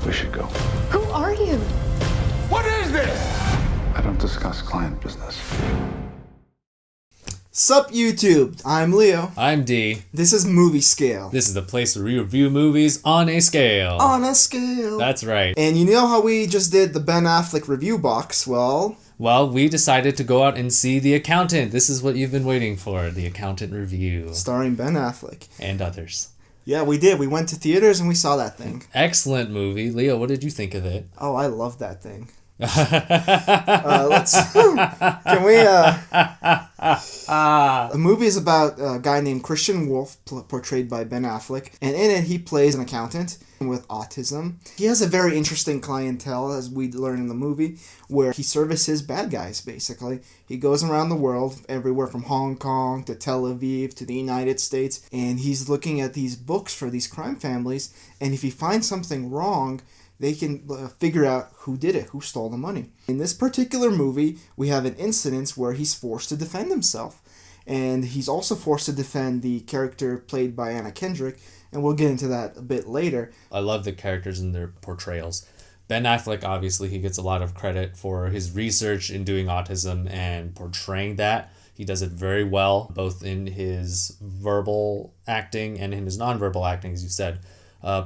We should go. Who are you? What is this? I don't discuss client business. Sup YouTube, I'm Leo. I'm D. This is Movie Scale. This is the place where we review movies on a scale. On a scale. That's right. And you know how we just did the Ben Affleck review box? Well, we decided to go out and see The Accountant. This is what you've been waiting for, The Accountant review. starring Ben Affleck. And others. Yeah, we did. We went to theaters and we saw that thing. Excellent movie. Leo, what did you think of it? Oh, I love that thing. Can we, the movie is about a guy named Christian Wolf, portrayed by Ben Affleck, and in it he plays an accountant with autism. He has a very interesting clientele, as we learn in the movie, where he services bad guys, basically. He goes around the world, everywhere from Hong Kong to Tel Aviv to the United States, and he's looking at these books for these crime families, and if he finds something wrong, they can figure out who did it, who stole the money. In this particular movie, we have an incident where he's forced to defend himself. And he's also forced to defend the character played by Anna Kendrick, and we'll get into that a bit later. I love the characters and their portrayals. Ben Affleck, obviously, he gets a lot of credit for his research in doing autism and portraying that. He does it very well, both in his verbal acting and in his nonverbal acting, as you said.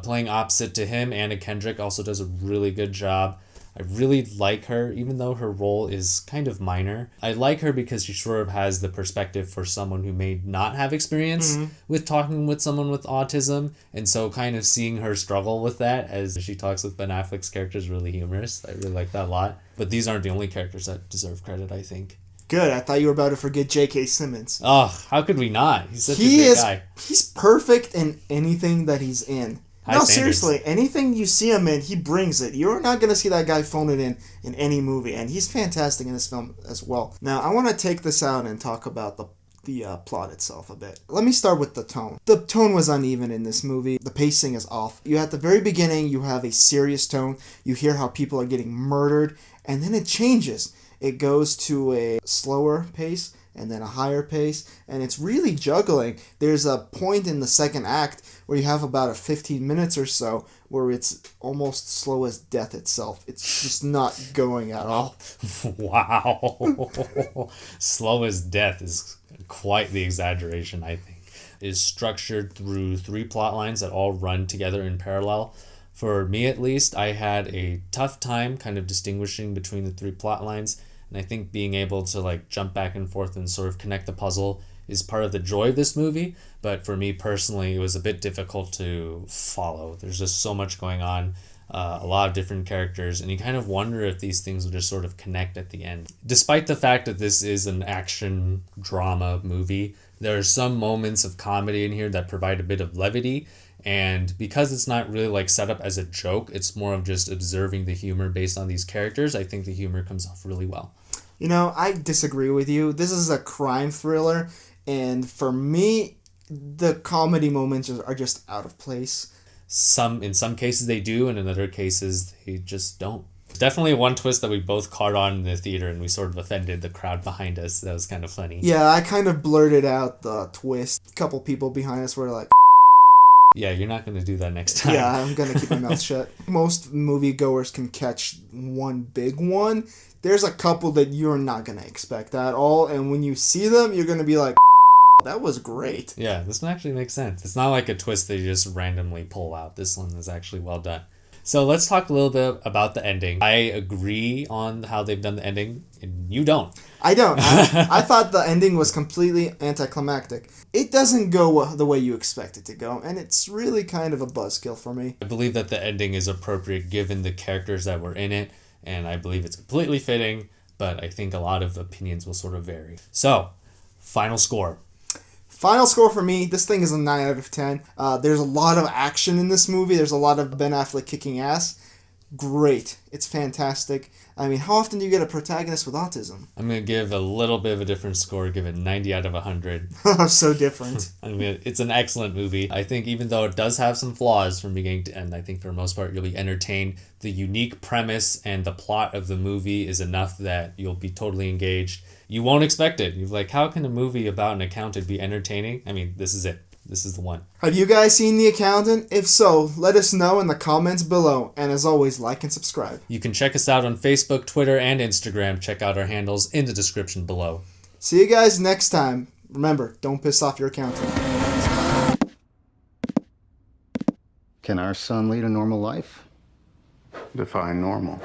Playing opposite to him, Anna Kendrick also does a really good job. I really like her, even though her role is kind of minor. I like her because she sort of has the perspective for someone who may not have experience with talking with someone with autism, and so kind of seeing her struggle with that as she talks with Ben Affleck's character is really humorous. I really like that a lot. But these aren't the only characters that deserve credit, I think. Good, I thought you were about to forget J.K. Simmons. Oh, how could we not? He's such a great guy. He's perfect in anything that he's in. High standards. Seriously, anything you see him in, he brings it. You're not going to see that guy phone it in any movie, and he's fantastic in this film as well. Now, I want to take this out and talk about the plot itself a bit. Let me start with the tone. The tone was uneven in this movie. The pacing is off. At the very beginning, you have a serious tone. You hear how people are getting murdered, and then it changes. It goes to a slower pace, and then a higher pace, and it's really juggling. There's a point in the second act where you have about 15 minutes or so where it's almost slow as death itself. It's just not going at all. Wow. Slow as death is quite the exaggeration, I think. It is structured through 3 plot lines that all run together in parallel. For me, at least, I had a tough time kind of distinguishing between the 3 plot lines. And I think being able to jump back and forth and sort of connect the puzzle is part of the joy of this movie. But for me personally, it was a bit difficult to follow. There's just so much going on, a lot of different characters, and you kind of wonder if these things will just sort of connect at the end. Despite the fact that this is an action drama movie, there are some moments of comedy in here that provide a bit of levity. And because it's not really set up as a joke, it's more of just observing the humor based on these characters. I think the humor comes off really well. I disagree with you. This is a crime thriller, and for me, the comedy moments are just out of place. In some cases they do, and in other cases they just don't. Definitely one twist that we both caught on in the theater, and we sort of offended the crowd behind us. That was kind of funny. Yeah, I kind of blurted out the twist. A couple people behind us were like, yeah, you're not going to do that next time. Yeah, I'm going to keep my mouth shut. Most moviegoers can catch one big one. There's a couple that you're not going to expect at all, and when you see them, you're going to be like, that was great. Yeah, this one actually makes sense. It's not like a twist that you just randomly pull out. This one is actually well done. So let's talk a little bit about the ending. I agree on how they've done the ending, and you don't. I don't. I thought the ending was completely anticlimactic. It doesn't go the way you expect it to go, and it's really kind of a buzzkill for me. I believe that the ending is appropriate given the characters that were in it, and I believe it's completely fitting, but I think a lot of opinions will sort of vary. So, final score. Final score for me, this thing is a 9 out of 10. There's a lot of action in this movie. There's a lot of Ben Affleck kicking ass. Great. It's fantastic. I mean, how often do you get a protagonist with autism? I'm going to give a little bit of a different score, give it 90 out of 100. So different. It's an excellent movie. I think even though it does have some flaws from beginning to end, I think for the most part you'll be entertained. The unique premise and the plot of the movie is enough that you'll be totally engaged. You won't expect it. You're like, how can a movie about an accountant be entertaining? I mean, this is it. this is the one. Have you guys seen The Accountant? If so, let us know in the comments below. And as always, like and subscribe. You can check us out on Facebook, Twitter, and Instagram. Check out our handles in the description below. See you guys next time. Remember, don't piss off your accountant. Can our son lead a normal life? Define normal.